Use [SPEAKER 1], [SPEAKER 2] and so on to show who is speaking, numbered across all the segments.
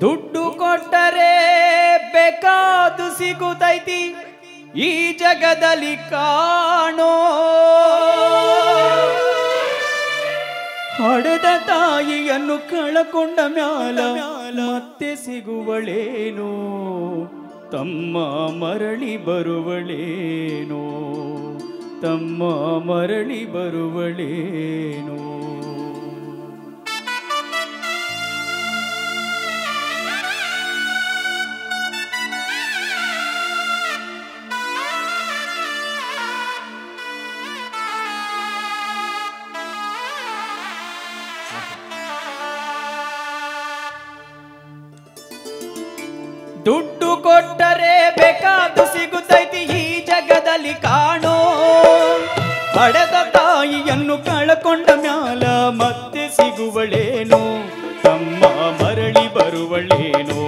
[SPEAKER 1] ದುಡ್ಡು ಕೊಟ್ಟರೆ ಬೇಕಾದು ಸಿಗುತ್ತೈತಿ ಈ ಜಗದಲ್ಲಿ ಕಾಣೋ. ಹಡೆದ ತಾಯಿಯನ್ನು ಕಳಕೊಂಡ ಮ್ಯಾಲ ಮತ್ತೆ ಸಿಗುವಳೇನೋ, ತಮ್ಮ ಮರಳಿ ಬರುವಳೇನೋ, ತಮ್ಮ ಮರಳಿ ಬರುವಳೇನೋ. ದುಡ್ಡು ಕೊಟ್ಟರೆ ಬೇಕಾದು ಸಿಗುತ್ತೈತಿ ಈ ಜಗದಲ್ಲಿ ಕಾಣೋ. ಪಡೆದ ತಾಯಿಯನ್ನು ಕಳಕೊಂಡ ಮ್ಯಾಲ ಮತ್ತೆ ಸಿಗುವಳೇನೋ, ತಮ್ಮ ಮರಳಿ ಬರುವಳೇನೋ,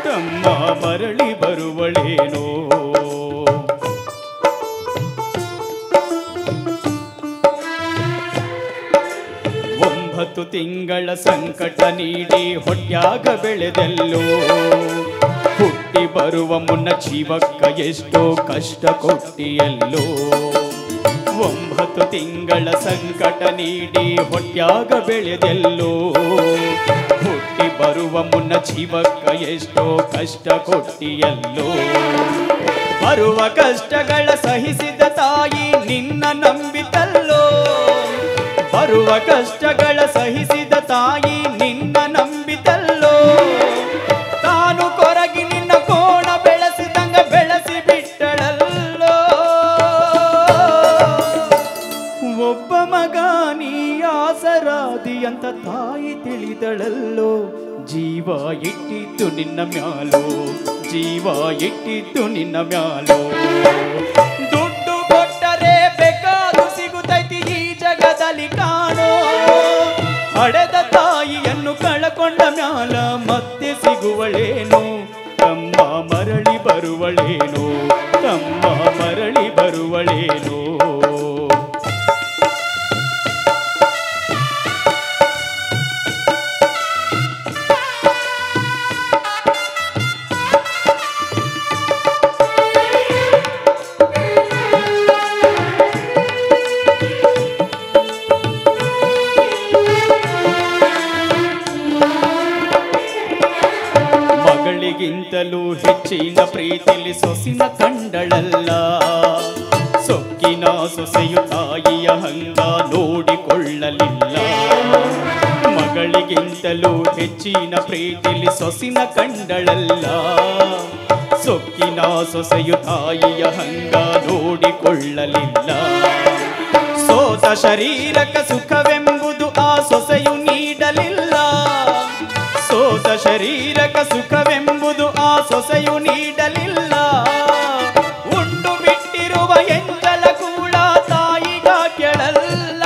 [SPEAKER 1] ತಮ್ಮ ಮರಳಿ ಬರುವಳೇನೋ. 9 ತಿಂಗಳ ಸಂಕಟ ನೀಡಿ ಹೊಟ್ಯಾಗ ಬೆಳೆದೆಲ್ಲೋ, ಹುಟ್ಟಿ ಬರುವ ಮುನ್ನ ಜೀವಕ್ಕ ಎಷ್ಟೋ ಕಷ್ಟ ಕೊಟ್ಟಿಯಲ್ಲೋ. 9 ತಿಂಗಳ ಸಂಕಟ ನೀಡಿ ಹೊಟ್ಯಾಗ ಬೆಳೆದೆಲ್ಲೋ, ಹುಟ್ಟಿ ಬರುವ ಮುನ್ನ ಜೀವಕ್ಕ ಎಷ್ಟೋ ಕಷ್ಟ ಕೊಟ್ಟಿಯಲ್ಲೋ. ಬರುವ ಕಷ್ಟಗಳ ಸಹಿಸಿದ ತಾಯಿ ನಿನ್ನ ನಂಬಿತಲ್ಲೋ, ಬರುವ ಕಷ್ಟಗಳ ಸಹಿಸಿದ ತಾಯಿ ನಿನ್ನ ನಂಬಿತಲ್ಲೋ. ತಾನು ಕೊರಗಿ ನಿನ್ನ ಕೋಣ ಬೆಳೆಸಿದಂಗ ಬೆಳೆಸಿ ಬಿಟ್ಟಳಲ್ಲೋ. ಒಬ್ಬ ಮಗ ನೀ ಆಸರಾದಿ ಅಂತ ತಾಯಿ ತಿಳಿದಳಲ್ಲೋ. ಜೀವ ಇಟ್ಟಿತ್ತು ನಿನ್ನ ಮ್ಯಾಲೋ, ಜೀವ ಇಟ್ಟಿತ್ತು ನಿನ್ನ ಮ್ಯಾಲೋ. ದುಡ್ಡು ಕೊಟ್ಟರೆ ಬೇಕಾದು ಸಿಗುತ್ತೈತಿ ಈ ಜಗದಲ್ಲಿ ಕಾಣೋ. ಹಡೆದ ತಾಯಿಯನ್ನು ಕಳಕೊಂಡ ಮ್ಯಾಲ ಮತ್ತೆ ಸಿಗುವಳೇನೋ, ತಮ್ಮ ಮರಳಿ ಬರುವಳೇನೋ, ತಮ್ಮ ಮರಳಿ ಬರುವಳೇನೋ. ಮಗಳಿಗಿಂತಲೂ ಹೆಚ್ಚಿನ ಪ್ರೀತಿಲಿ ಸೊಸಿನ ಕಂಡಳಲ್ಲ. ಸೊಕ್ಕಿನ ಸೊಸೆಯು ತಾಯಿಯ ಹಂಗ ನೋಡಿಕೊಳ್ಳಲಿಲ್ಲ. ಮಗಳಿಗಿಂತಲೂ ಹೆಚ್ಚಿನ ಪ್ರೀತಿಲಿ ಸೊಸಿನ ಕಂಡಳಲ್ಲ. ಸೊಕ್ಕಿನ ಸೊಸೆಯು ತಾಯಿಯ ಹಂಗ ನೋಡಿಕೊಳ್ಳಲಿಲ್ಲ. ಸೋತ ಶರೀರಕ ಸುಖವೆಂಬುದು ಆ ಸೊಸೆಯು ನೀಡಲಿಲ್ಲ. ಸೋತ ಶರೀರಕ ಸುಖವೆಂಬುದು ಆ ಸೊಸೆಯು ನೀಡಲಿಲ್ಲ. ಉಂಡು ಬಿಟ್ಟಿರುವ ಎಂಜಲ ಕೂಡ ತಾಯಿಗ ಕೆಳಲ್ಲ.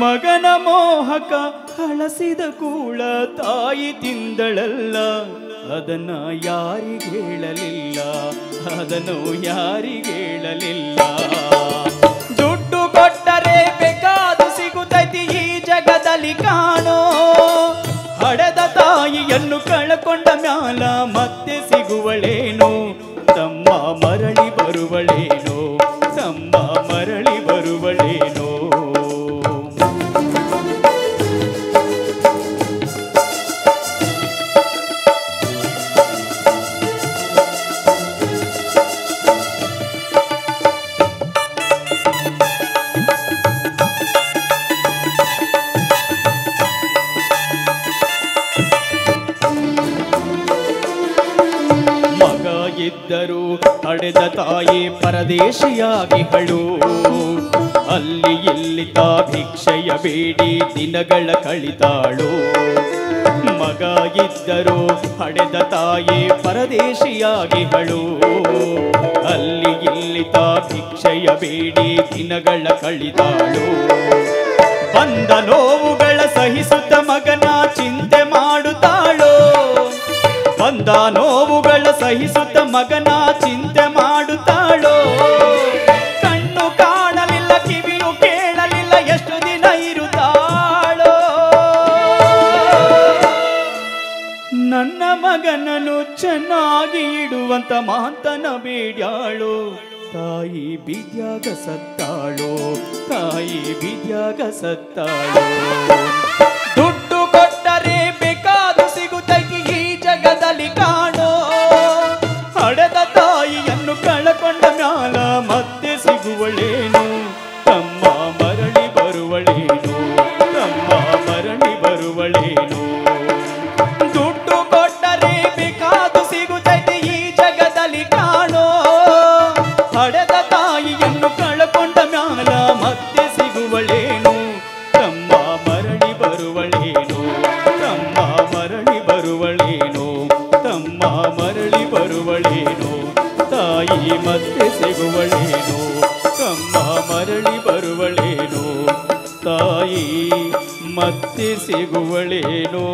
[SPEAKER 1] ಮಗನ ಮೋಹಕ ಹಳಸಿದ ಕೂಳ ತಾಯಿ ತಿಂದಳಲ್ಲ. ಅದನ್ನ ಯಾರಿಗೇಳಲಿಲ್ಲ, ಅದನ್ನು ಯಾರಿಗೇಳಲಿಲ್ಲ. ದುಡ್ಡು ಕೊಟ್ಟರೆ ಬೇಕಾದು ಸಿಗುತ್ತೈತಿ ಈ ಜಗದಲ್ಲಿ ಕಾಣೋ. ಹಡೆದ ತಾಯಿಯನ್ನು ಕಳಕೊಂಡ ಮ್ಯಾಲ ಮತ್ತೆ ಸಿಗುವಳೇನೋ, ತಮ್ಮ ಮರಳಿ ಬರುವಳೇನೋ, ತಮ್ಮ ಮರಳಿ ಬರುವಳೇನೋ. ಇದ್ದರೂ ಹಡೆದ ತಾಯಿ ಪರದೇಶಿಯಾಗಿಗಳು. ಅಲ್ಲಿ ಇಲ್ಲಿ ತಾ ಭಿಕ್ಷೆಯ ಬೇಡಿ ದಿನಗಳ ಕಳಿತಾಳು. ಮಗ ಇದ್ದರೂ ಹಡೆದ ತಾಯಿ ಪರದೇಶಿಯಾಗಿಗಳು. ಅಲ್ಲಿ ಇಲ್ಲಿ ತಾ ಭಿಕ್ಷೆಯ ಬೇಡಿ ದಿನಗಳ ಕಳಿತಾಳು. ಬಂದ ನೋವುಗಳ ಸಹಿಸುತ್ತ ಮಗನ ಚಿಂತೆ ಮಾಡುತ್ತಾಳೋ. ಬಂದ ನೋವುಗಳ ಸಹಿಸುತ್ತ ಮಗನ ಚಿಂತೆ ಮಾಡುತ್ತಾಳೋ. ಕಣ್ಣು ಕಾಣಲಿಲ್ಲ, ಕಿವಿಯು ಕೇಳಲಿಲ್ಲ, ಎಷ್ಟು ದಿನ ಇರುತ್ತಾಳೋ. ಶ್ರೀಮಂತ ಮಾಂತನ ಬೇಡ್ಯಾಳು ತಾಯಿ ಬಿದ್ಯಾಗ ಸತ್ತಾಳು ತಾಯಿ ಬಿದ್ಯಾಗ ಸತ್ತಾಳು ದುಡ್ಡು ಕೊಟ್ಟರೆ ಬೇಕಾದು ಸಿಗುತ್ತೈತಿ ಈ ಜಗದಲ್ಲಿ ಕಾಣೋ ಹಡೆದ ತಾಯಿಯನ್ನು ಕಳಕೊಂಡ ಮ್ಯಾಲ ಮತ್ತೆ ಸಿಗುವಳೇನು ತಮ್ಮ ಮರಳಿ ಬರುವಳೇನು ತಮ್ಮ ಮರಳಿ ಬರುವಳೇನು ದುಡ್ಡು ಕೊಟ್ಟರೆ ಬೇಕಾದು ಸಿಗುತ್ತೈತಿ ಈ ಜಗದಲ್ಲಿ ಕಾಣೋ ಹಡೆದ ತಾಯಿಯನ್ನು ಕಳಕೊಂಡ ಮ್ಯಾಲ ಮತ್ತೆ ಸಿಗುವಳೇನು ತಮ್ಮ ಮರಳಿ ಬರುವಳೇನು ತಮ್ಮ ಮರಳಿ ಬರುವಳೇನು ತಮ್ಮ ಮರಳಿ ಬರುವಳೇನು ತಾಯಿ ಮತ್ತೆ ಸಿಗುವಳೇನು ತಮ್ಮ ಮರಳಿ ಬರುವಳೇನು ತಾಯಿ ಮತ್ತೆ ಸಿಗುವಳೇನೋ